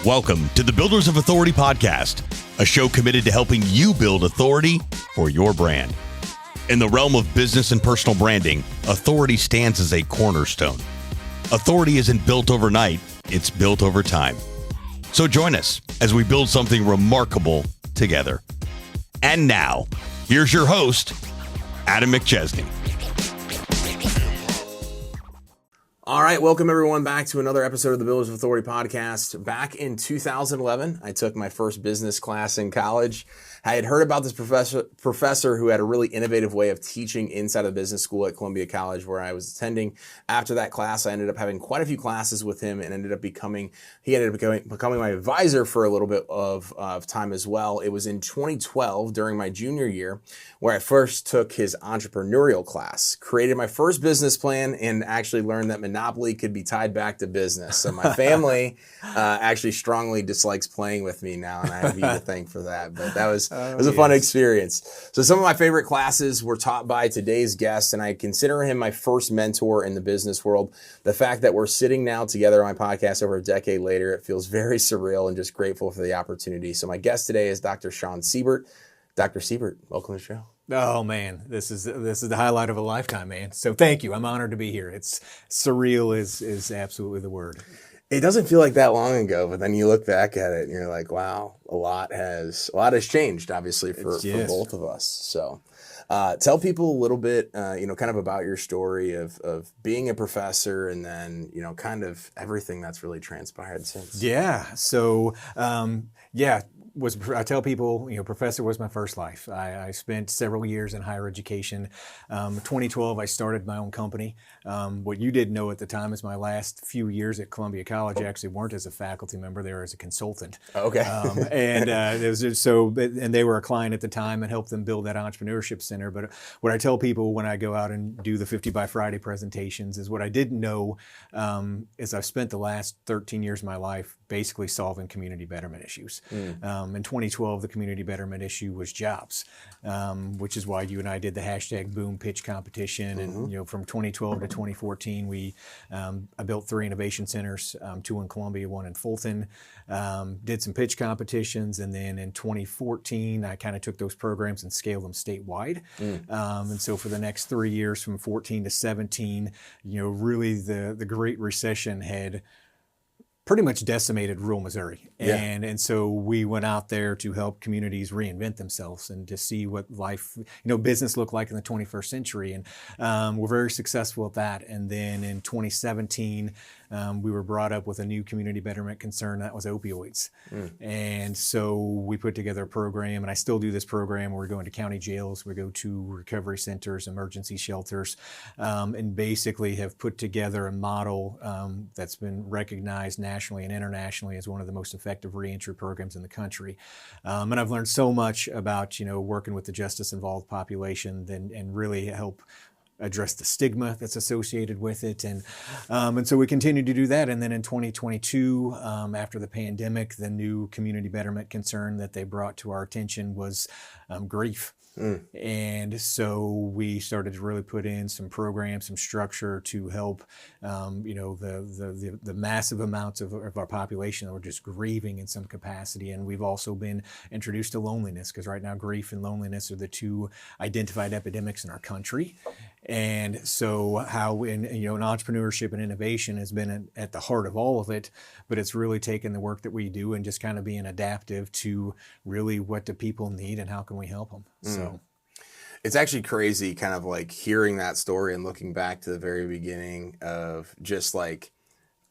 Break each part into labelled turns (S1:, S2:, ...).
S1: Welcome to the Builders of Authority podcast, a show committed to helping you build authority for your brand. In the realm of business and personal branding, authority stands as a cornerstone. Authority isn't built overnight, it's built over time. So join us as we build something remarkable together. And now, here's your host, Adam McChesney.
S2: All right, welcome everyone back to another episode of the Builders of Authority podcast. Back in 2011, I took my first business class in college. I had heard about this professor who had a really innovative way of teaching inside of business school at Columbia College where I was attending. After that class, I ended up having quite a few classes with him and ended up becoming my advisor for a little bit of time as well. It was in 2012 during my junior year where I first took his entrepreneurial class, created my first business plan, and actually learned that Monopoly could be tied back to business. So my family actually strongly dislikes playing with me now, and I have you to thank for that. But that was it was a fun experience. So some of my favorite classes were taught by today's guest, and I consider him my first mentor in the business world. The fact that we're sitting now together on my podcast over a decade later, it feels very surreal and just grateful for the opportunity. So my guest today is Dr. Siebert. Dr. Siebert, welcome to the show.
S3: Oh man, this is the highlight of a lifetime, man. So thank you. I'm honored to be here. It's surreal is absolutely the word.
S2: It doesn't feel like that long ago, but then you look back at it and you're like, wow, a lot has changed, obviously, for both of us. So tell people a little bit, kind of about your story of being a professor and then, kind of everything that's really transpired since.
S3: Yeah. So, I tell people, professor was my first life. I spent several years in higher education. 2012, I started my own company. What you didn't know at the time is my last few years at Columbia College actually weren't as a faculty member; they were as a consultant.
S2: Okay.
S3: And they were a client at the time and helped them build that entrepreneurship center. But what I tell people when I go out and do the 50 by Friday presentations is what I didn't know is I've spent the last 13 years of my life basically solving community betterment issues. In 2012, the community betterment issue was jobs, which is why you and I did the hashtag boom pitch competition. And from 2012 to 2014, I built 3 innovation centers, 2 in Columbia, 1 in Fulton. Did some pitch competitions, and then in 2014, I kind of took those programs and scaled them statewide. And so for the next 3 years, from 14 to 17, really the Great Recession had pretty much decimated rural Missouri. And so we went out there to help communities reinvent themselves and to see what life, business looked like in the 21st century. And we're very successful at that. And then in 2017, we were brought up with a new community betterment concern, that was opioids. And so we put together a program, and I still do this program where we're going to county jails, we go to recovery centers, emergency shelters, and basically have put together a model that's been recognized nationally and internationally as one of the most effective reentry programs in the country. And I've learned so much about, working with the justice-involved population and really help address the stigma that's associated with it. And so we continue to do that. And then in 2022, after the pandemic, the new community betterment concern that they brought to our attention was grief. And so we started to really put in some programs, some structure to help, the massive amounts of our population that were just grieving in some capacity. And we've also been introduced to loneliness, because right now grief and loneliness are the 2 identified epidemics in our country. And so how in entrepreneurship and innovation has been at the heart of all of it, but it's really taken the work that we do and just kind of being adaptive to really what do people need and how can we help them. So
S2: it's actually crazy kind of like hearing that story and looking back to the very beginning of just like,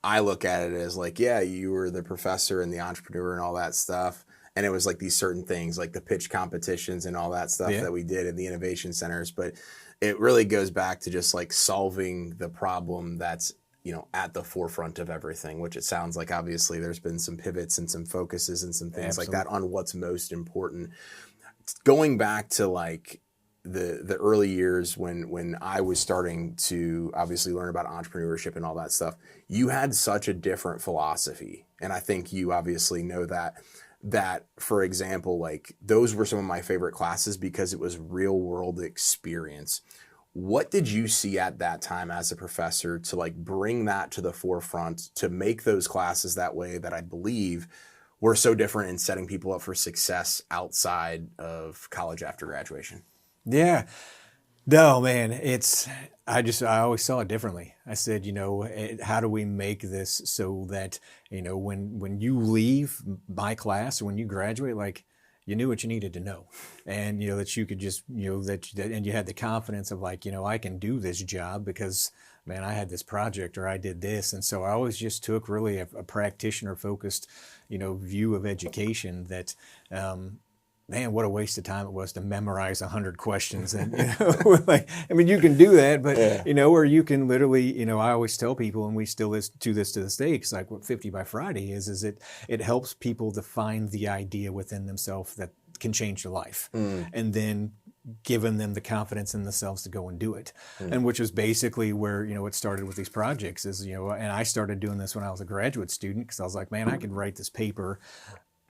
S2: I look at it as like, yeah, you were the professor and the entrepreneur and all that stuff. And it was like these certain things like the pitch competitions and all that stuff that we did in the innovation centers. But it really goes back to just like solving the problem that's, at the forefront of everything, which it sounds like obviously there's been some pivots and some focuses and some things like that on what's most important. Going back to like the early years when I was starting to obviously learn about entrepreneurship and all that stuff, you had such a different philosophy. And I think you obviously know that, for example, like those were some of my favorite classes because it was real world experience. What did you see at that time as a professor to like bring that to the forefront, to make those classes that way that I believe were so different in setting people up for success outside of college after graduation?
S3: Yeah. No, man, I always saw it differently. I said, how do we make this so that, when you leave my class or when you graduate, like, you knew what you needed to know, and, that you could just, and you had the confidence of like, I can do this job because, man, I had this project or I did this. And so I always just took really a practitioner focused, view of education that, man, what a waste of time it was to memorize 100 questions. And, like, I mean, you can do that, but, or you can literally, I always tell people, and we still do this to this day, because like what 50 by Friday is it helps people to find the idea within themselves that can change their life. And then giving them the confidence in themselves to go and do it. And which is basically where, it started with these projects is, and I started doing this when I was a graduate student, because I was like, man, I could write this paper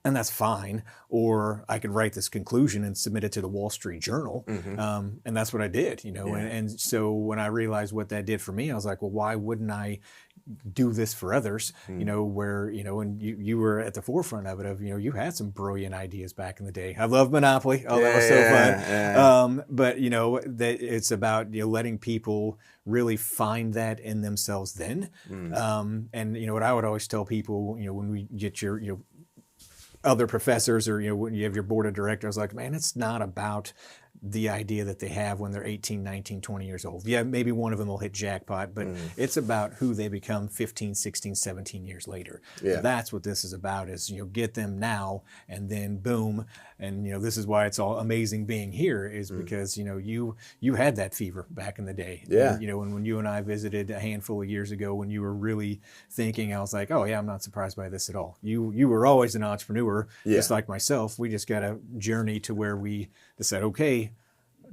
S3: and that's fine. Or I could write this conclusion and submit it to the Wall Street Journal. And that's what I did, and so when I realized what that did for me, I was like, well, why wouldn't I do this for others, where, and you were at the forefront of it, you had some brilliant ideas back in the day. I love Monopoly. Oh, that was so fun. But, that it's about, letting people really find that in themselves then. And, what I would always tell people, when we get your, other professors or, when you have your board of directors, like, man, it's not about the idea that they have when they're 18, 19, 20 years old. Yeah, maybe one of them will hit jackpot, but it's about who they become 15, 16, 17 years later. Yeah. That's what this is about is, get them now and then boom. And, this is why it's all amazing being here is because, you had that fever back in the day.
S2: Yeah.
S3: And, when you and I visited a handful of years ago, when you were really thinking, I was like, oh yeah, I'm not surprised by this at all. You were always an entrepreneur, just like myself. We just got a journey to where we decided, okay,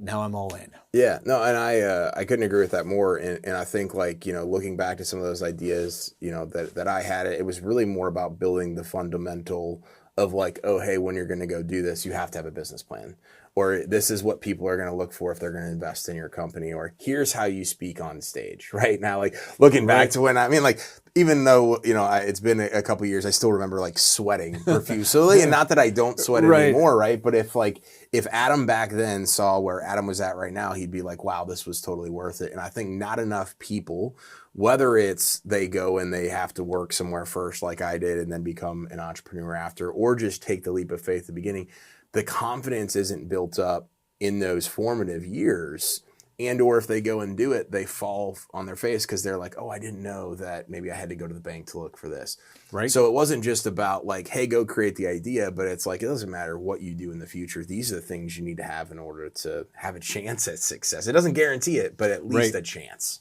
S3: now I'm all in.
S2: Yeah, no, and I couldn't agree with that more. And I think like, looking back to some of those ideas, that I had, it was really more about building the fundamental of like, oh, hey, when you're going to go do this, you have to have a business plan. Or this is what people are going to look for if they're going to invest in your company. Or here's how you speak on stage, right? Now, like looking back to when, like, even though, it's been a couple of years, I still remember like sweating profusely. And not that I don't sweat anymore, right? But if Adam back then saw where Adam was at right now, he'd be like, wow, this was totally worth it. And I think not enough people, whether it's they go and they have to work somewhere first like I did and then become an entrepreneur after, or just take the leap of faith at the beginning, the confidence isn't built up in those formative years. And or if they go and do it, they fall on their face because they're like, oh, I didn't know that maybe I had to go to the bank to look for this. Right. So it wasn't just about like, hey, go create the idea, but it's like, it doesn't matter what you do in the future. These are the things you need to have in order to have a chance at success. It doesn't guarantee it, but at least a chance.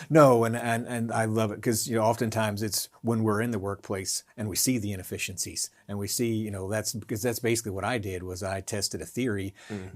S3: No, and I love it because oftentimes it's when we're in the workplace and we see the inefficiencies and we see that's because that's basically what I did was I tested a theory.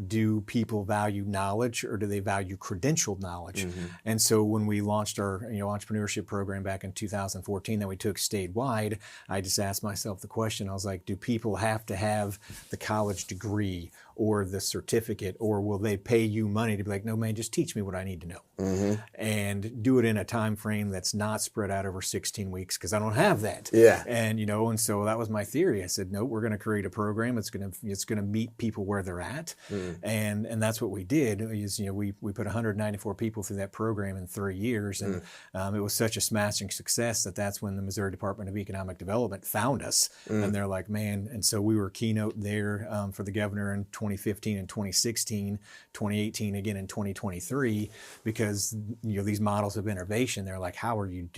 S3: Do people value knowledge or do they value credentialed knowledge? And so when we launched our entrepreneurship program back in 2014 that we took statewide, I just asked myself the question. I was like, do people have to have the college degree or the certificate, or will they pay you money to be like, no, man, just teach me what I need to know, and do it in a time frame that's not spread out over 16 weeks because I don't have that. Yeah. And and so that was my theory. I said, no, we're going to create a program. It's going to meet people where they're at, and that's what we did. Is we put 194 people through that program in 3 years, and it was such a smashing success that's when the Missouri Department of Economic Development found us, and they're like, man, and so we were keynote there for the governor in 2015 and 2016, 2018 again in 2023, because these models of innovation, they're like, how are you,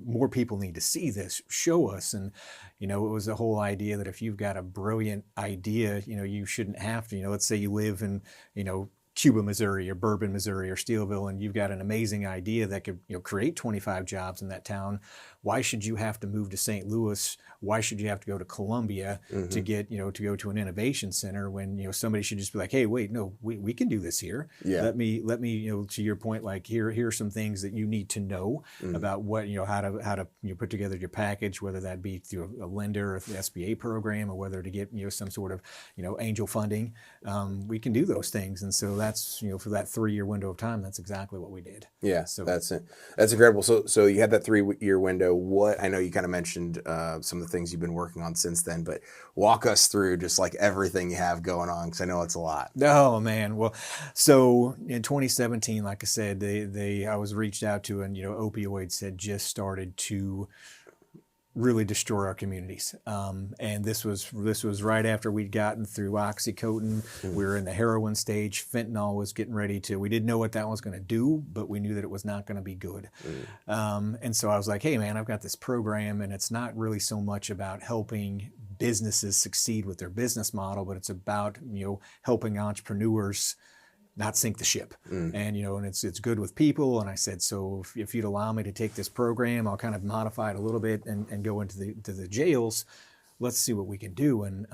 S3: more people need to see this, show us. And it was the whole idea that if you've got a brilliant idea, you shouldn't have to, let's say you live in Cuba, Missouri, or Bourbon, Missouri, or Steelville, and you've got an amazing idea that could create 25 jobs in that town. why should you have to move to St. Louis? Why should you have to go to Columbia to get, to go to an innovation center when, somebody should just be like, hey, wait, no, we can do this here.
S2: Yeah.
S3: Let me, to your point, like here are some things that you need to know about what, how to put together your package, whether that be through a lender or the SBA program, or whether to get, some sort of, angel funding. We can do those things. And so that's, for that 3-year window of time, that's exactly what we did.
S2: Yeah,
S3: so
S2: that's it. That's incredible. So you had that 3-year window. I know you kind of mentioned some of the things you've been working on since then, but walk us through just like everything you have going on, because I know it's a lot.
S3: Oh man. Well, so in 2017, like I said, I was reached out to, and opioids had just started to really destroy our communities. And this was right after we'd gotten through Oxycontin. We were in the heroin stage. Fentanyl was getting ready to, we didn't know what that was going to do, but we knew that it was not going to be good. And so I was like, hey man, I've got this program, and it's not really so much about helping businesses succeed with their business model, but it's about, helping entrepreneurs not sink the ship. And, and it's good with people. And I said, so if you'd allow me to take this program, I'll kind of modify it a little bit and go into the jails. Let's see what we can do. And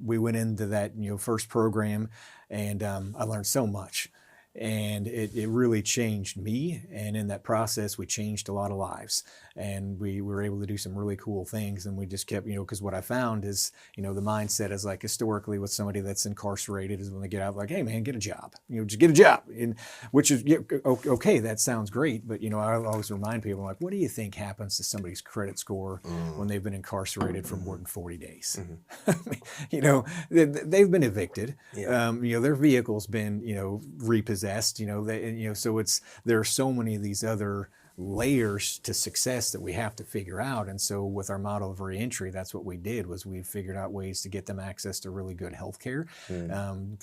S3: we went into that, first program, and I learned so much. And it really changed me. And in that process, we changed a lot of lives. And we were able to do some really cool things. And we just kept, because what I found is, the mindset is like historically with somebody that's incarcerated is when they get out, like, hey man, get a job, just get a job. And which is, okay, that sounds great. But, I always remind people, like, what do you think happens to somebody's credit score when they've been incarcerated for more than 40 days? They've been evicted.
S2: Yeah.
S3: Their vehicle's been, repossessed, so there are so many of these other layers to success that we have to figure out. And so with our model of reentry, that's what we did, was we figured out ways to get them access to really good healthcare,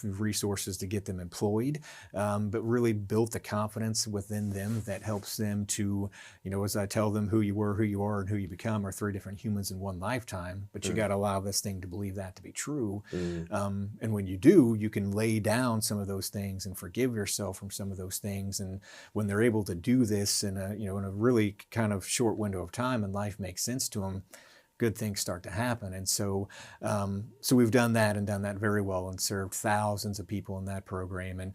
S3: resources to get them employed, but really built the confidence within them that helps them to, as I tell them, who you are, and who you become are 3 different humans in one lifetime, but you got to allow this thing to believe that to be true. And when you do, you can lay down some of those things and forgive yourself from some of those things. And when they're able to do this in a really kind of short window of time, and life makes sense to them, good things start to happen. And so we've done that, and done that very well, and served thousands of people in that program. And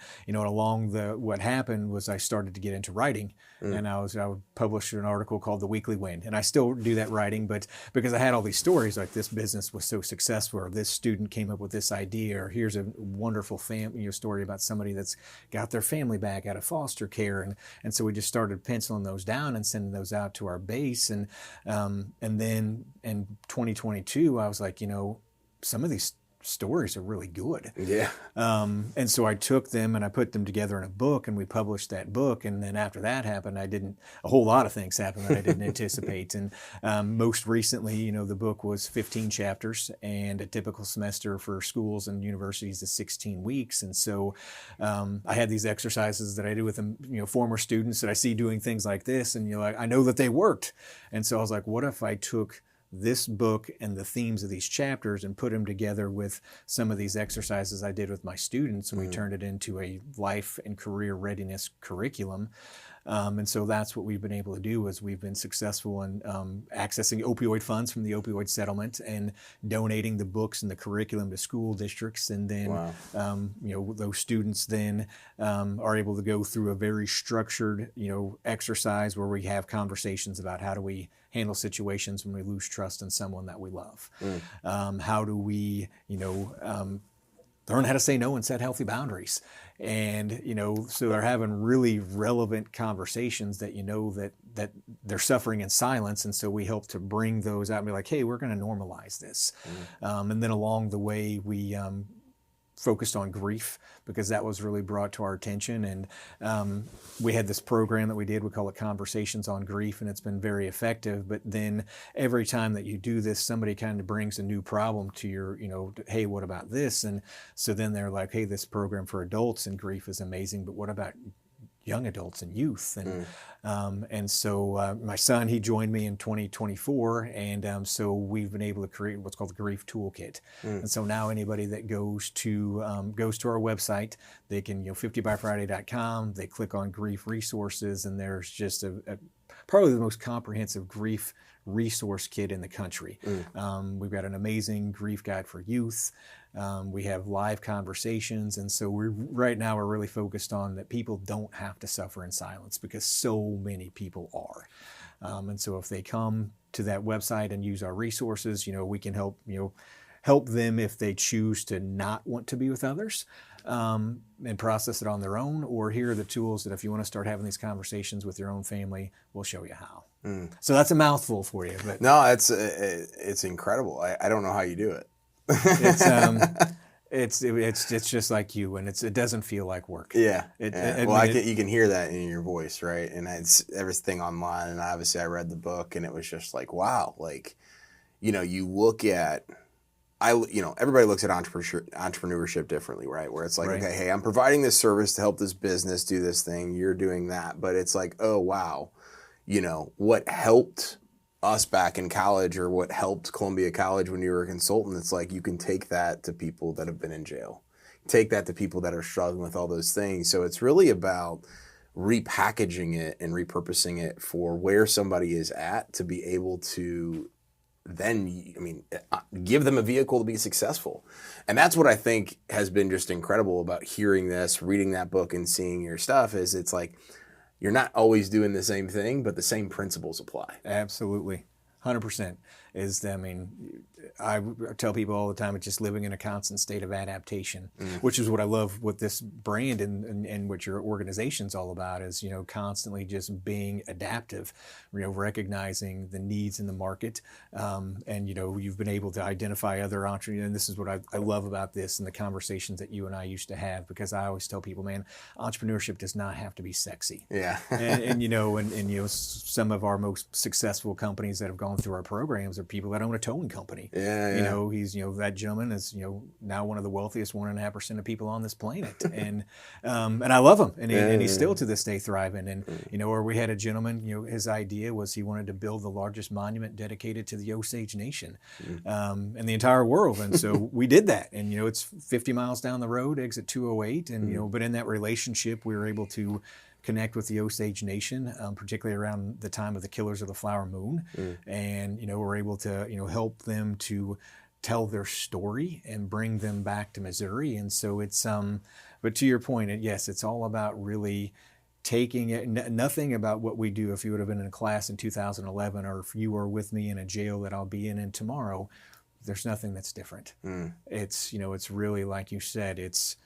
S3: what happened was I started to get into writing, and I would publish an article called The Weekly Win, and I still do that writing, but because I had all these stories, like this business was so successful, or this student came up with this idea, or here's a wonderful story about somebody that's got their family back out of foster care, and so we just started penciling those down and sending those out to our base, and then in 2022, I was like, some of these stories are really good.
S2: Yeah.
S3: And so I took them and I put them together in a book, and we published that book. And then after that happened, a whole lot of things happened that I didn't anticipate. And most recently, the book was 15 chapters, and a typical semester for schools and universities is 16 weeks. And so I had these exercises that I do with them, former students that I see doing things like this, and I know that they worked. And so I was like, what if I took this book and the themes of these chapters and put them together with some of these exercises I did with my students, and we turned it into a life and career readiness curriculum. And so that's what we've been able to do, is we've been successful in accessing opioid funds from the opioid settlement, and donating the books and the curriculum to school districts. And then, those students then are able to go through a very structured, exercise where we have conversations about how do we handle situations when we lose trust in someone that we love. How do we, learn how to say no and set healthy boundaries. And, so they're having really relevant conversations that, that they're suffering in silence. And so we help to bring those out and be like, hey, we're going to normalize this. And then along the way, we focused on grief, because that was really brought to our attention. And we had this program that we did, we call it Conversations on Grief, and it's been very effective. But then every time that you do this, somebody kind of brings a new problem to your, hey, what about this? And so then they're like, hey, this program for adults in grief is amazing, but what about young adults and youth? And so my son, he joined me in 2024, and so we've been able to create what's called the Grief Toolkit. And so now anybody that goes to our website, they can 50byfriday.com, they click on grief resources, and there's just probably the most comprehensive grief resource kit in the country. We've got an amazing grief guide for youth. We have live conversations. And so right now we're really focused on that people don't have to suffer in silence, because so many people are. And so if they come to that website and use our resources, we can help them if they choose to not want to be with others, and process it on their own, or here are the tools that if you want to start having these conversations with your own family, we'll show you how. So that's a mouthful for you. But
S2: no, it's incredible. I don't know how you do it.
S3: It's just like you, and it doesn't feel like work.
S2: Yeah. You can hear that in your voice, right? And it's everything online, and obviously I read the book, and it was just like, wow, like, you look at, everybody looks at entrepreneurship differently, right? Where it's like,
S3: right.
S2: Okay, hey, I'm providing this service to help this business do this thing. You're doing that. But it's like, oh, wow, what helped us back in college, or what helped Columbia College when you were a consultant, it's like you can take that to people that have been in jail. Take that to people that are struggling with all those things. So it's really about repackaging it and repurposing it for where somebody is at to be able to then, give them a vehicle to be successful. And that's what I think has been just incredible about hearing this, reading that book, and seeing your stuff, is it's like you're not always doing the same thing, but the same principles apply.
S3: Absolutely. 100% I tell people all the time, it's just living in a constant state of adaptation, which is what I love with this brand and what your organization's all about, is, constantly just being adaptive, recognizing the needs in the market. And, you've been able to identify other entrepreneurs. And this is what I love about this and the conversations that you and I used to have, because I always tell people, man, entrepreneurship does not have to be sexy.
S2: Yeah.
S3: and some of our most successful companies that have gone through our programs are people that own a towing company.
S2: Yeah.
S3: He's, that gentleman is, now one of the wealthiest 1.5% of people on this planet. And I love him. And he's still to this day thriving. And, or we had a gentleman, his idea was he wanted to build the largest monument dedicated to the Osage Nation, in the entire world. And so we did that. And, it's 50 miles down the road, exit 208. And, but in that relationship, we were able to connect with the Osage Nation, particularly around the time of the Killers of the Flower Moon. And, we're able to, help them to tell their story and bring them back to Missouri. And so it's, but to your point, yes, it's all about really taking it, nothing about what we do. If you would have been in a class in 2011, or if you were with me in a jail that I'll be in tomorrow, there's nothing that's different. It's, it's really, like you said, it's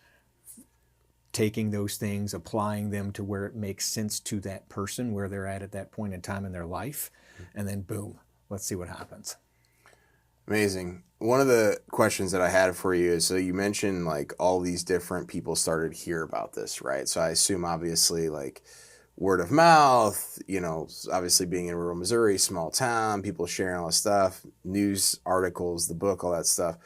S3: taking those things, applying them to where it makes sense to that person, where they're at that point in time in their life, and then boom, let's see what happens.
S2: Amazing. One of the questions that I had for you is, so you mentioned like all these different people started to hear about this, right? So I assume obviously like word of mouth, obviously being in rural Missouri, small town, people sharing all this stuff, news articles, the book, all that stuff.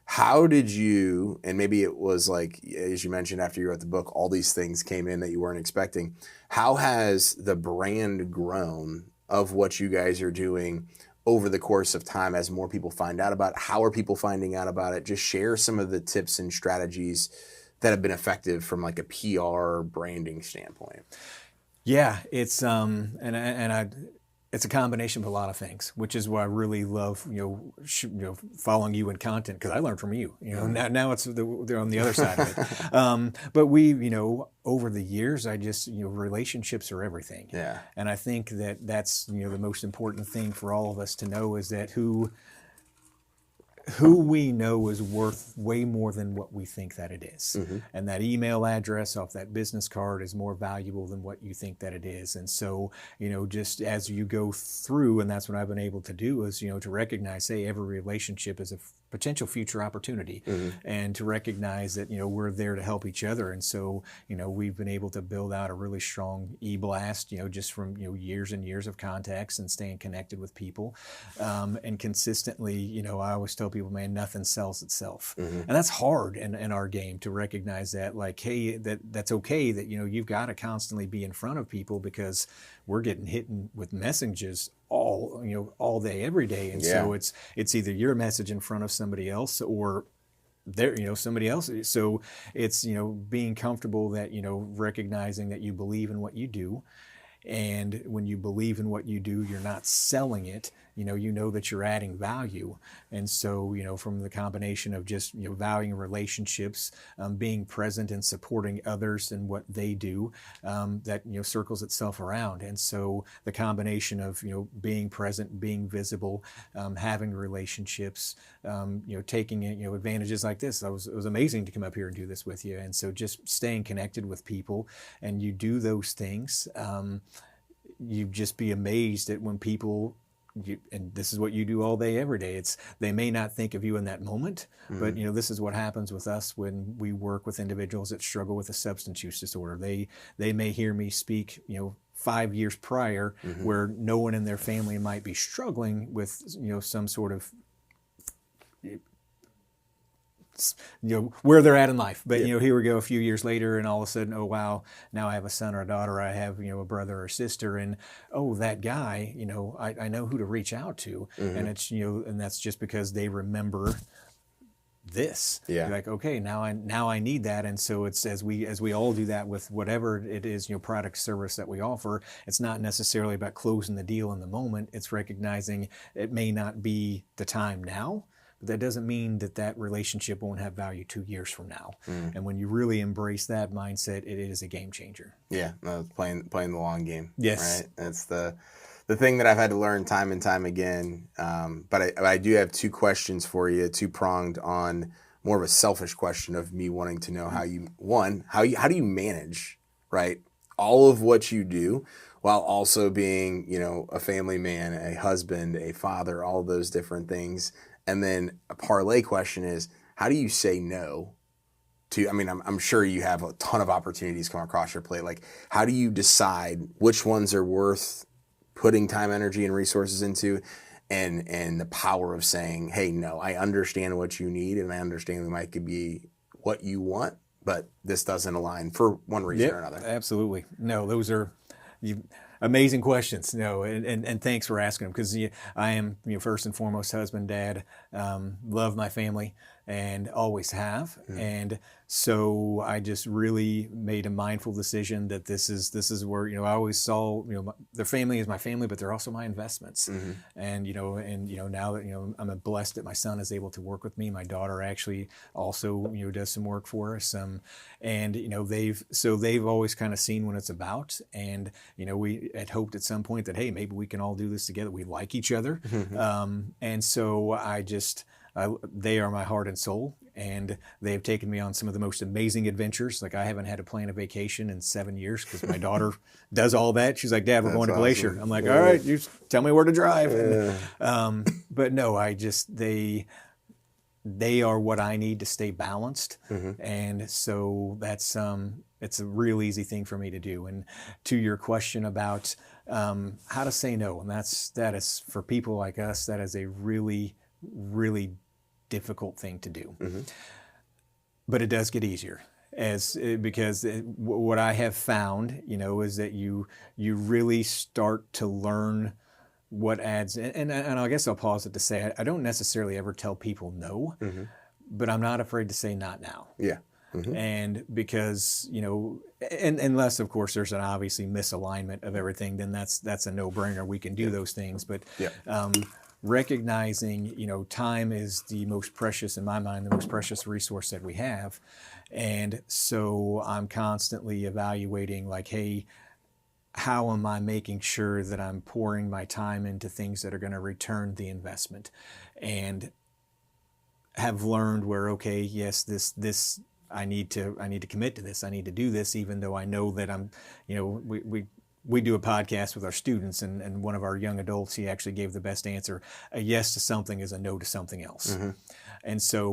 S2: How did you, and maybe it was like, as you mentioned, after you wrote the book, all these things came in that you weren't expecting. How has the brand grown of what you guys are doing over the course of time as more people find out about it? How are people finding out about it? Just share some of the tips and strategies that have been effective from like a PR branding standpoint.
S3: Yeah, it's it's a combination of a lot of things, which is why I really love following you in content, because I learned from you. Now it's they're on the other side of it. But we over the years, I just relationships are everything.
S2: Yeah.
S3: And I think that's the most important thing for all of us to know, is that who we know is worth way more than what we think that it is. And that email address off that business card is more valuable than what you think that it is. And so, just as you go through, and that's what I've been able to do, is, to recognize, say, every relationship is a potential future opportunity, and to recognize that, we're there to help each other. And so, we've been able to build out a really strong e-blast, just from, years and years of contacts and staying connected with people. And consistently, I always tell people, man, nothing sells itself. And that's hard in our game, to recognize that, like, hey, that's okay, that, you've got to constantly be in front of people, because we're getting hit with messages all day, every day. And so it's either your message in front of somebody else, or somebody else. So it's, being comfortable that, recognizing that you believe in what you do. And when you believe in what you do, you're not selling it. you know that you're adding value. And so, from the combination of just, valuing relationships, being present and supporting others in what they do, that, circles itself around. And so the combination of, being present, being visible, having relationships, taking, advantages like this. It was amazing to come up here and do this with you. And so just staying connected with people, and you do those things, you'd just be amazed at when people, and this is what you do all day, every day. They may not think of you in that moment, but this is what happens with us when we work with individuals that struggle with a substance use disorder. They may hear me speak, 5 years prior, where no one in their family might be struggling with, some sort of, where they're at in life. But, here we go a few years later, and all of a sudden, oh, wow, now I have a son or a daughter, I have, a brother or sister, and, oh, that guy, I know who to reach out to. And it's, and that's just because they remember this.
S2: Yeah.
S3: Like, okay, now I need that. And so it's, as we all do that with whatever it is, product, service that we offer, it's not necessarily about closing the deal in the moment. It's recognizing it may not be the time now, but that doesn't mean that relationship won't have value 2 years from now. And when you really embrace that mindset, it is a game changer.
S2: Yeah, no, it's playing the long game.
S3: Yes.
S2: Right? That's the thing that I've had to learn time and time again. But I do have two questions for you, two-pronged on more of a selfish question of me wanting to know how do you manage, right, all of what you do while also being, a family man, a husband, a father, all those different things. And then a parlay question is, how do you say no to, I'm sure you have a ton of opportunities come across your plate. Like, how do you decide which ones are worth putting time, energy, and resources into, and the power of saying, hey, no, I understand what you need, and I understand it might could be what you want, but this doesn't align for one reason or another.
S3: Absolutely. No, those are amazing questions. No, and thanks for asking them, because I am, first and foremost, husband, dad, love my family, and always have. And so I just really made a mindful decision that this is where, I always saw, their family is my family, but they're also my investments. And, now that, I'm blessed that my son is able to work with me. My daughter actually also, does some work for us. And, they've always kind of seen what it's about. And, we had hoped at some point that, hey, maybe we can all do this together. We like each other. And so they are my heart and soul, and they've taken me on some of the most amazing adventures. Like, I haven't had to plan a vacation in 7 years because my daughter does all that. She's like, Dad, we're going to Glacier. I'm like, all right, you tell me where to drive. But no, they are what I need to stay balanced. And so that's, it's a real easy thing for me to do. And to your question about how to say no, and that is for people like us, that is a really, really difficult thing to do. But it does get easier because what I have found, is that you really start to learn what adds, and I guess I'll pause it to say, I don't necessarily ever tell people no, but I'm not afraid to say not now.
S2: Yeah.
S3: And because, and unless, of course, there's an obviously misalignment of everything, then that's a no-brainer. We can do those things. But recognizing, time is the most precious, in my mind, the most precious resource that we have. And so I'm constantly evaluating, like, hey, how am I making sure that I'm pouring my time into things that are going to return the investment? And have learned where, okay, yes, this I need to commit to this. I need to do this, even though I know that I'm, we do a podcast with our students, and one of our young adults, he actually gave the best answer. A yes to something is a no to something else. And so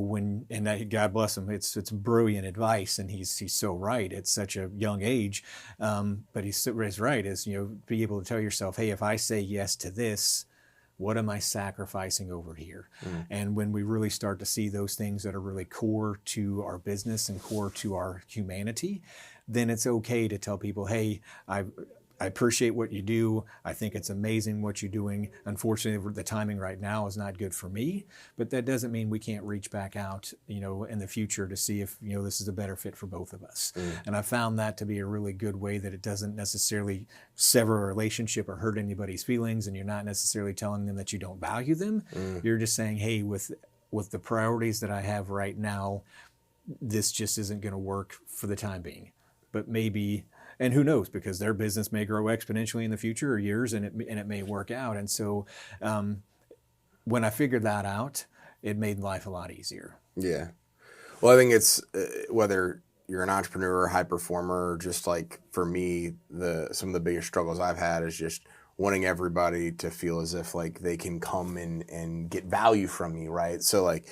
S3: God bless him, it's brilliant advice, and he's so right at such a young age. But he's right, is, be able to tell yourself, hey, if I say yes to this, what am I sacrificing over here? And when we really start to see those things that are really core to our business and core to our humanity, then it's okay to tell people, hey, I appreciate what you do. I think it's amazing what you're doing. Unfortunately, the timing right now is not good for me, but that doesn't mean we can't reach back out, in the future to see if, this is a better fit for both of us. And I found that to be a really good way that it doesn't necessarily sever a relationship or hurt anybody's feelings, and you're not necessarily telling them that you don't value them. You're just saying, hey, with the priorities that I have right now, this just isn't going to work for the time being. But maybe, and who knows, because their business may grow exponentially in the future or years, and it may work out. And so when I figured that out, it made life a lot easier.
S2: Yeah. Well, I think it's whether you're an entrepreneur or high performer, or just like for me, some of the biggest struggles I've had is just wanting everybody to feel as if like they can come and get value from me, right? So like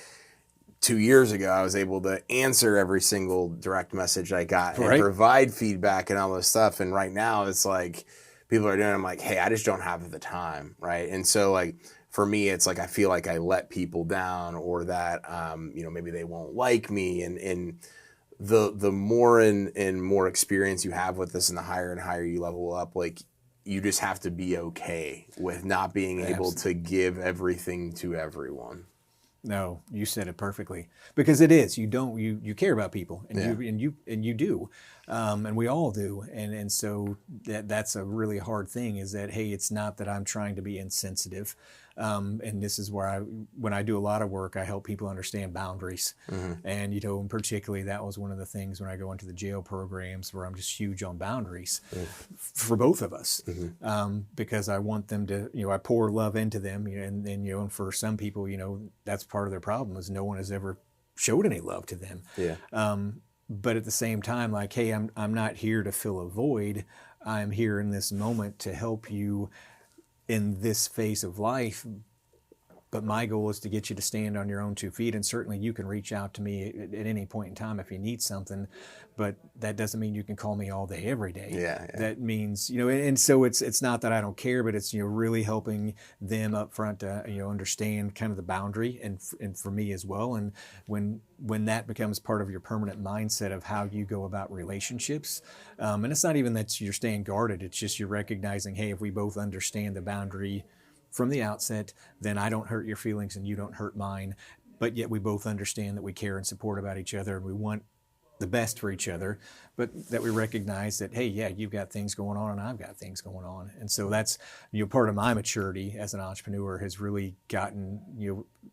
S2: 2 years ago, I was able to answer every single direct message I got and provide feedback and all this stuff. And right now it's like people are doing, I'm like, hey, I just don't have the time, right? And so like for me, it's like I feel like I let people down, or that maybe they won't like me. And the more and more experience you have with this, and the higher and higher you level up, like you just have to be okay with not being able to give everything to everyone.
S3: No, you said it perfectly, because it is. You care about people, and you do, and we all do, and so that's a really hard thing. Is that, hey, it's not that I'm trying to be insensitive, and this is where when I do a lot of work, I help people understand boundaries, and and particularly that was one of the things when I go into the jail programs where I'm just huge on boundaries for both of us, because I want them to, I pour love into them, and for some people, that's part of their problem is no one has ever showed any love to them.
S2: Yeah.
S3: But at the same time, like, hey, I'm not here to fill a void. I'm here in this moment to help you in this phase of life. But my goal is to get you to stand on your own 2 feet. And certainly you can reach out to me at any point in time if you need something. But that doesn't mean you can call me all day, every day.
S2: Yeah.
S3: That means, and so it's not that I don't care, but it's, really helping them up front to, understand kind of the boundary and for me as well. And when that becomes part of your permanent mindset of how you go about relationships, and it's not even that you're staying guarded, it's just you're recognizing, hey, if we both understand the boundary from the outset, then I don't hurt your feelings and you don't hurt mine. But yet we both understand that we care and support about each other, and we want the best for each other, but that we recognize that, hey, yeah, you've got things going on and I've got things going on. And so that's, part of my maturity as an entrepreneur has really gotten,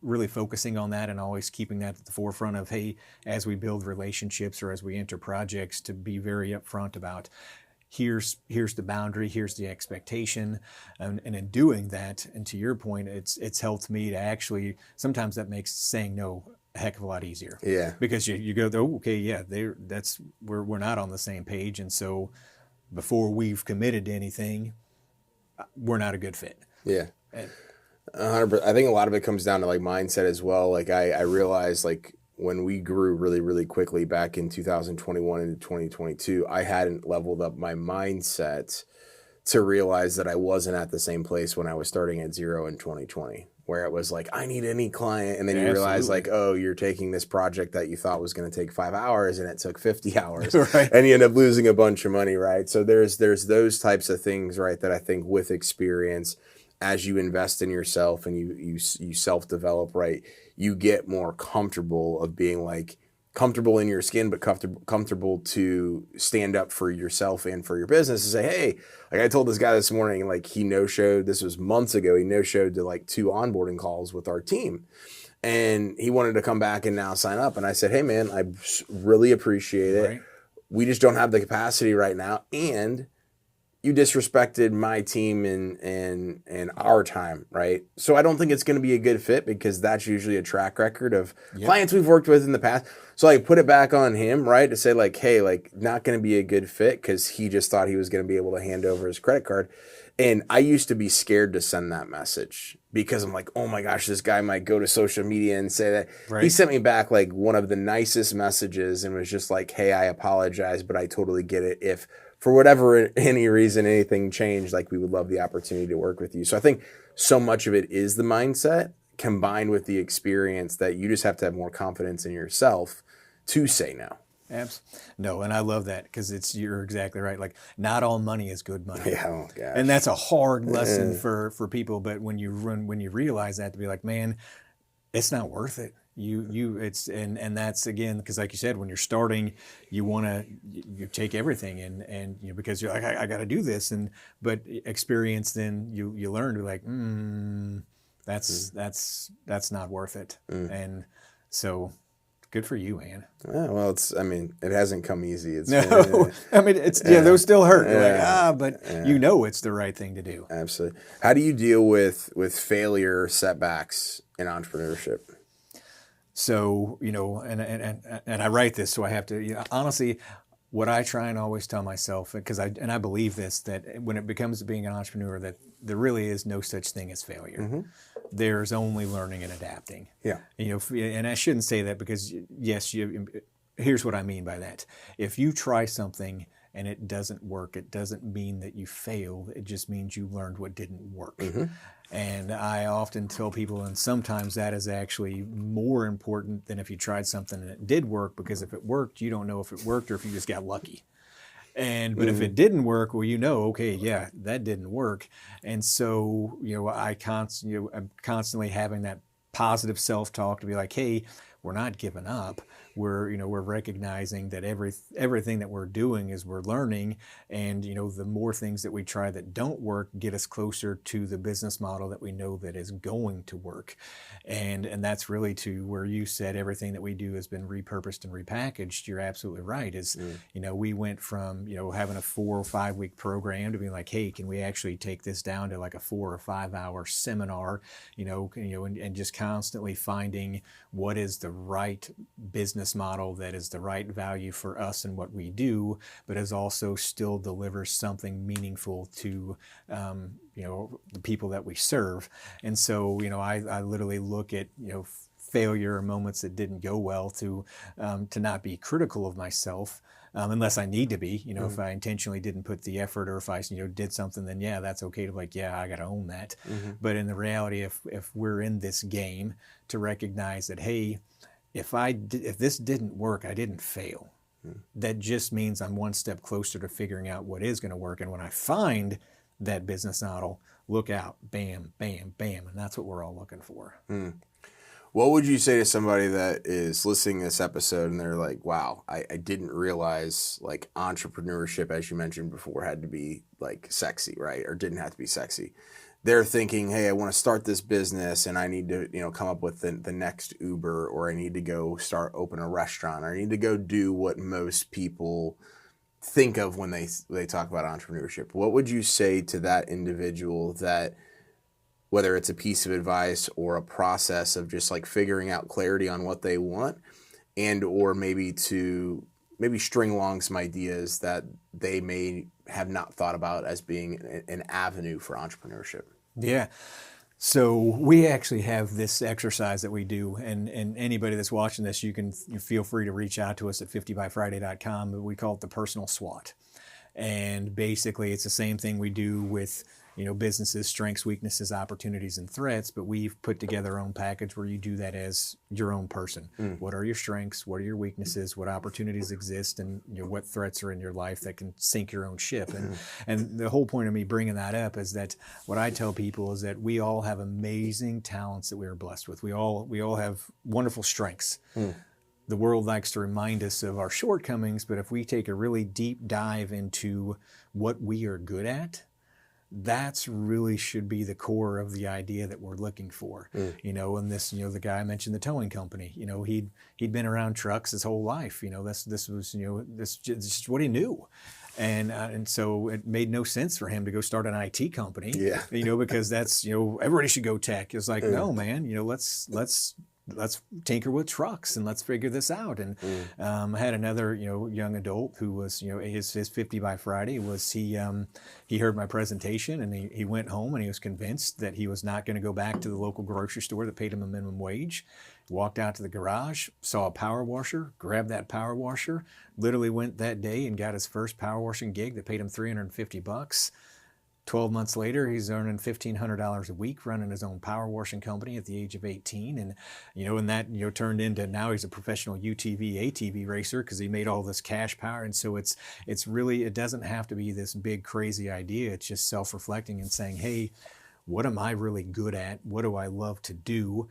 S3: really focusing on that and always keeping that at the forefront of, hey, as we build relationships or as we enter projects, to be very upfront about, here's the boundary, here's the expectation, and in doing that, and to your point, it's helped me to actually, sometimes that makes saying no a heck of a lot easier.
S2: Yeah.
S3: Because you go, oh, okay, yeah, we're not on the same page, and so before we've committed to anything, we're not a good fit.
S2: Yeah. 100%. I think a lot of it comes down to like mindset as well. Like I realized like when we grew really, really quickly back in 2021 into 2022, I hadn't leveled up my mindset to realize that I wasn't at the same place when I was starting at zero in 2020, where it was like, I need any client. And then you realize like, oh, you're taking this project that you thought was going to take 5 hours and it took 50 hours
S3: right.
S2: And you end up losing a bunch of money. Right. So there's those types of things, right, that I think with experience, as you invest in yourself and you self-develop, right, you get more comfortable of being like comfortable in your skin, but comfortable to stand up for yourself and for your business and say, hey, like I told this guy this morning, like he no-showed, this was months ago, he no-showed to like 2 onboarding calls with our team. And he wanted to come back and now sign up. And I said, hey man, I really appreciate it. Right. We just don't have the capacity right now. And you disrespected my team and our time, right? So I don't think it's going to be a good fit, because that's usually a track record of clients we've worked with in the past. So I put it back on him, right, to say like, hey, like not going to be a good fit because he just thought he was going to be able to hand over his credit card. And I used to be scared to send that message because I'm like, oh my gosh, this guy might go to social media and say that. Right. He sent me back like one of the nicest messages and was just like, hey, I apologize, but I totally get it. If for whatever any reason anything changed, like we would love the opportunity to work with you. So I think so much of it is the mindset combined with the experience that you just have to have more confidence in yourself to say no.
S3: No, and I love that because you're exactly right. Like, not all money is good money.
S2: Yeah, oh gosh.
S3: And that's a hard lesson for people. But when you realize that, to be like, man, it's not worth it. And that's, again, because like you said, when you're starting, you want to, you take everything and because you're like, I got to do this. But experience, then you learn to be like, that's not worth it. And so, good for you, man.
S2: Yeah, well, it hasn't come easy.
S3: Those still hurt. You're like, but it's the right thing to do.
S2: Absolutely. How do you deal with failure, setbacks in entrepreneurship?
S3: So, and I write this, so I have to, honestly, what I try and always tell myself, because I believe this, that when it becomes being an entrepreneur, that there really is no such thing as failure. Mm-hmm. There's only learning and adapting.
S2: Yeah.
S3: And I shouldn't say that because, yes, here's what I mean by that. If you try something and it doesn't work, it doesn't mean that you failed. It just means you learned what didn't work. Mm-hmm. And I often tell people, and sometimes that is actually more important than if you tried something and it did work, because if it worked, you don't know if it worked or if you just got lucky. But if it didn't work, well, okay, yeah, that didn't work. And so, I'm constantly having that positive self-talk to be like, hey, we're not giving up. We're recognizing that everything that we're doing is we're learning, and the more things that we try that don't work get us closer to the business model that we know that is going to work, and that's really to where you said everything that we do has been repurposed and repackaged. You're absolutely right. We went from having a 4 or 5 week program to being like, hey, can we actually take this down to like a 4 or 5 hour seminar, and just constantly finding what is the right business model that is the right value for us and what we do, but is also still delivers something meaningful to the people that we serve. And so I literally look at failure or moments that didn't go well to not be critical of myself. Unless I need to be, if I intentionally didn't put the effort, or if I, did something, then yeah, that's okay to I got to own that. Mm-hmm. But in the reality, if we're in this game, to recognize that, hey, if this didn't work, I didn't fail. That just means I'm one step closer to figuring out what is going to work. And when I find that business model, look out, bam, bam, bam. And that's what we're all looking for.
S2: What would you say to somebody that is listening to this episode and they're like, wow, I didn't realize entrepreneurship, as you mentioned before, had to be sexy, right? Or didn't have to be sexy. They're thinking, hey, I want to start this business and I need to, come up with the next Uber, or I need to go open a restaurant, or I need to go do what most people think of when they talk about entrepreneurship. What would you say to that individual, that whether it's a piece of advice or a process of just figuring out clarity on what they want, and or maybe string along some ideas that they may have not thought about as being an avenue for entrepreneurship?
S3: Yeah. So we actually have this exercise that we do, and anybody that's watching this, you feel free to reach out to us at 50byfriday.com, but we call it the personal SWOT. And basically it's the same thing we do with businesses: strengths, weaknesses, opportunities, and threats. But we've put together our own package where you do that as your own person. What are your strengths? What are your weaknesses? What opportunities exist? And what threats are in your life that can sink your own ship? And the whole point of me bringing that up is that what I tell people is that we all have amazing talents that we are blessed with. We all have wonderful strengths. The world likes to remind us of our shortcomings, but if we take a really deep dive into what we are good at, that's really should be the core of the idea that we're looking for. And this, the guy I mentioned, the towing company, he'd been around trucks his whole life. This was just what he knew. And so it made no sense for him to go start an IT company, because that's, everybody should go tech. It's like, no, man, let's tinker with trucks and let's figure this out. And I had another, young adult who was, his 50 by Friday was he heard my presentation, and he went home and he was convinced that he was not going to go back to the local grocery store that paid him a minimum wage. Walked out to the garage, saw a power washer, grabbed that power washer, literally went that day and got his first power washing gig that paid him $350. 12 months later, he's earning $1,500 a week, running his own power washing company at the age of 18. And, and that, turned into, now he's a professional UTV, ATV racer because he made all this cash power. And so it's really, it doesn't have to be this big, crazy idea. It's just self-reflecting and saying, hey, what am I really good at? What do I love to do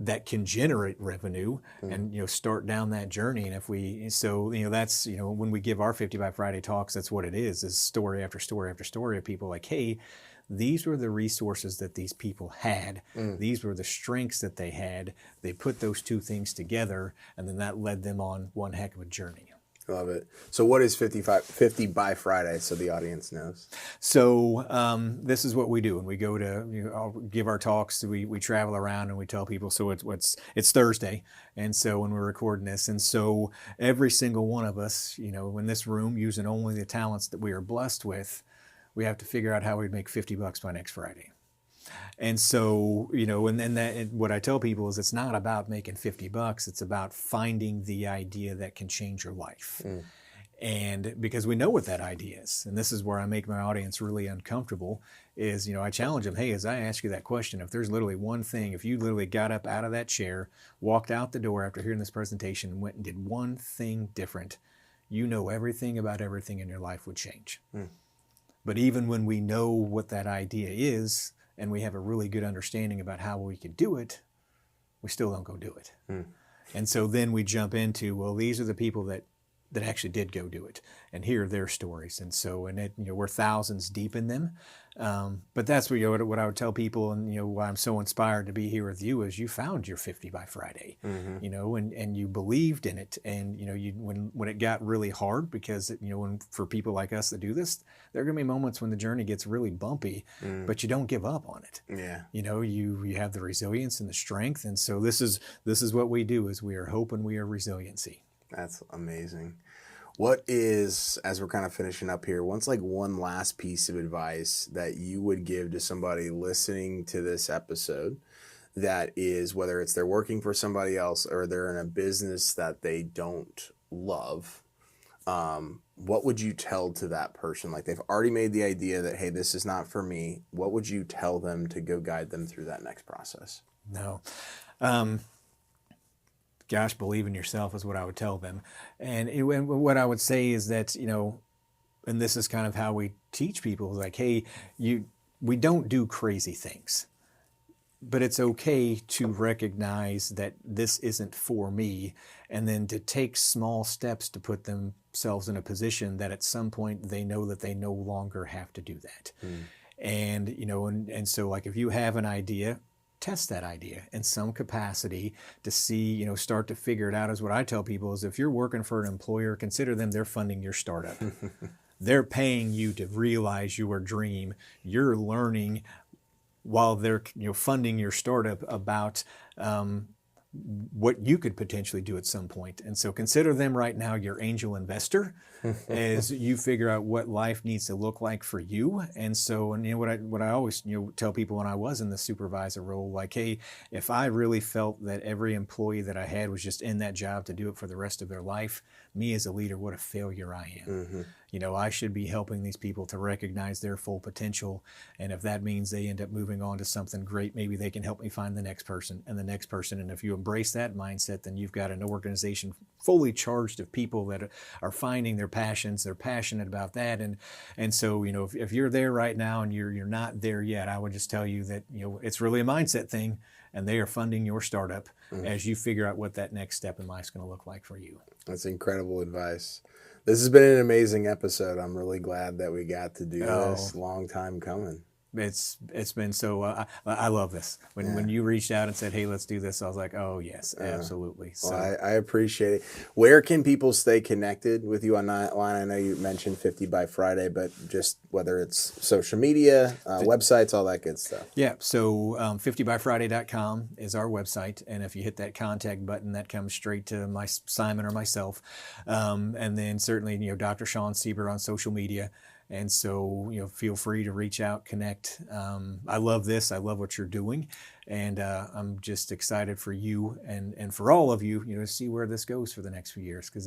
S3: that can generate revenue, and start down that journey? And if we, that's when we give our 50 by Friday talks, that's what it is story after story after story of people like, hey, these were the resources that these people had, these were the strengths that they had, they put those two things together, and then that led them on one heck of a journey.
S2: Love it. So what is 50 by Friday, so the audience knows?
S3: So this is what we do. When we go to I'll give our talks, we travel around and we tell people, so it's Thursday. And so when we're recording this, and so every single one of us, in this room, using only the talents that we are blessed with, we have to figure out how we'd make $50 by next Friday. And so, and what I tell people is it's not about making $50. It's about finding the idea that can change your life. And because we know what that idea is, and this is where I make my audience really uncomfortable, is, I challenge them, hey, as I ask you that question, if there's literally one thing, if you literally got up out of that chair, walked out the door after hearing this presentation and went and did one thing different, everything about everything in your life would change. But even when we know what that idea is, and we have a really good understanding about how we could do it, we still don't go do it. And so then we jump into, well, these are the people that actually did go do it, and hear their stories. And so, we're thousands deep in them. But that's what I would tell people, and why I'm so inspired to be here with you is you found your 50 by Friday, and you believed in it. And when it got really hard, because for people like us that do this, there are going to be moments when the journey gets really bumpy, but you don't give up on it.
S2: Yeah.
S3: You have the resilience and the strength. And so this is what we do, is we are hope and we are resiliency.
S2: That's amazing. What is, as we're kind of finishing up here, what's like one last piece of advice that you would give to somebody listening to this episode that is, whether it's they're working for somebody else or they're in a business that they don't love, what would you tell to that person? Like, they've already made the idea that, hey, this is not for me. What would you tell them to go guide them through that next process?
S3: No. Gosh, believe in yourself is what I would tell them. And what I would say is that, and this is kind of how we teach people, like, hey, we don't do crazy things, but it's okay to recognize that this isn't for me, and then to take small steps to put themselves in a position that at some point they know that they no longer have to do that. And, and so, like, if you have an idea, test that idea in some capacity to see, start to figure it out. As what I tell people is, if you're working for an employer, consider them, they're funding your startup. They're paying you to realize your dream. You're learning while they're funding your startup about what you could potentially do at some point. And so consider them right now your angel investor as you figure out what life needs to look like for you. And so, and what I always tell people when I was in the supervisor role, like, hey, if I really felt that every employee that I had was just in that job to do it for the rest of their life, me as a leader, what a failure I am. I should be helping these people to recognize their full potential. And if that means they end up moving on to something great, maybe they can help me find the next person and the next person. And if you embrace that mindset, then you've got an organization fully charged of people that are finding their passions. They're passionate about that. And so, if you're there right now and you're not there yet, I would just tell you that, it's really a mindset thing, and they are funding your startup as you figure out what that next step in life is going to look like for you.
S2: That's incredible advice. This has been an amazing episode. I'm really glad that we got to do this. Long time coming.
S3: It's been so, I love this. When you reached out and said, hey, let's do this, I was like, oh, yes, absolutely.
S2: Well,
S3: So
S2: I appreciate it. Where can people stay connected with you online? I know you mentioned 50 by Friday, but just whether it's social media, websites, all that good stuff.
S3: Yeah, so 50byfriday.com is our website, and if you hit that contact button, that comes straight to Simon or myself. And then certainly, Dr. Sean Siebert on social media. And so, feel free to reach out, connect. I love this. I love what you're doing. And I'm just excited for you and for all of you, to see where this goes for the next few years, because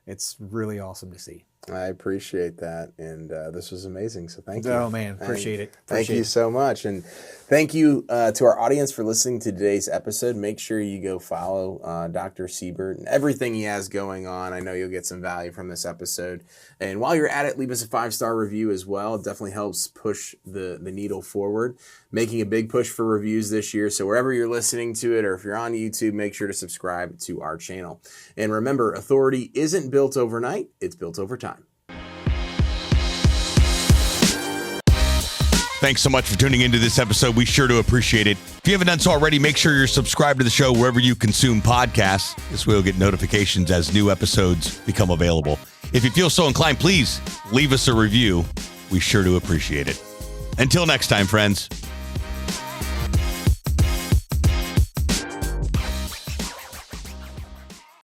S3: it's really awesome to see.
S2: I appreciate that. And this was amazing. So thank you.
S3: Oh, man. Appreciate it.
S2: Thank you so much. And thank you to our audience for listening to today's episode. Make sure you go follow Dr. Siebert and everything he has going on. I know you'll get some value from this episode. And while you're at it, leave us a 5-star review as well. It definitely helps push the needle forward. Making a big push for reviews this year. So wherever you're listening to it, or if you're on YouTube, make sure to subscribe to our channel. And remember, authority isn't built overnight. It's built over time.
S1: Thanks so much for tuning into this episode. We sure do appreciate it. If you haven't done so already, make sure you're subscribed to the show wherever you consume podcasts. This way you'll get notifications as new episodes become available. If you feel so inclined, please leave us a review. We sure do appreciate it. Until next time, friends.